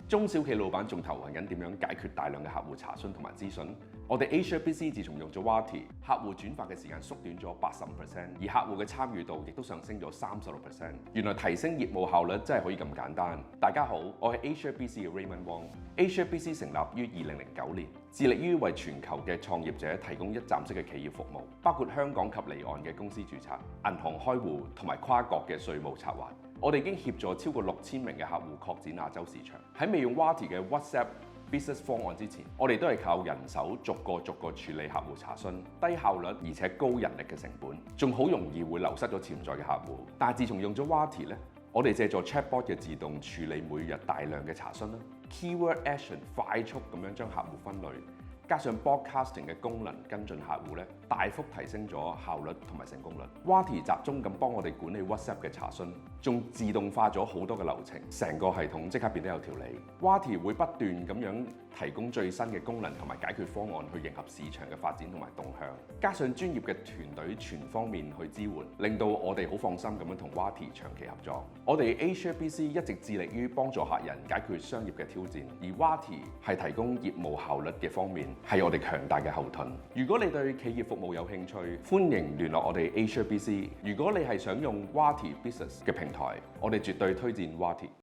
中小企老闆仲頭痕緊點樣解決大量嘅客戶查詢同埋諮詢。我哋 AsiaBC 自從用咗 Wati， 客戶轉發嘅時間縮短咗85%，而客戶嘅參與度亦都上升咗36%。原來提升業務效率真係可以咁簡單。大家好，我係 AsiaBC 嘅 Raymond Wong。AsiaBC 成立於2009年，致力於為全球嘅創業者提供一站式嘅企業服務，包括香港及離岸嘅公司註冊、銀行開戶同埋跨國嘅稅務策劃。我哋已經協助超過6000名嘅客戶擴展亞洲市場。喺未用 Wati 嘅 WhatsApp Business 方案之前，我哋都係靠人手逐個處理客戶查詢，低效率而且高人力嘅成本，仲好容易會流失咗潛在嘅客戶。但係自從用咗 Wati 咧，我哋借助 Chatbot 嘅自動處理每日大量嘅查詢啦 ，Keyword Action 快速咁樣將客戶分類，加上 Broadcasting 嘅功能跟進客戶咧，大幅提升咗效率同埋成功率。Wati 集中咁幫我哋管理 WhatsApp 嘅查詢，仲自動化咗好多嘅流程，成個系統即刻變得有條理。Wati 會不斷咁樣提供最新嘅功能同埋解決方案去迎合市場嘅發展同埋動向，加上專業嘅團隊全方面去支援，令到我哋好放心咁樣同 Wati 長期合作。我哋 AsiaBC 一直致力於幫助客人解決商業嘅挑戰，而 Wati 係提供業務效率嘅方面，係我哋強大嘅後盾。如果你對企業服務有興趣，歡迎聯絡我哋 AsiaBC。如果你係想用 Wati Business 嘅平台，我哋絕對推薦 Wati。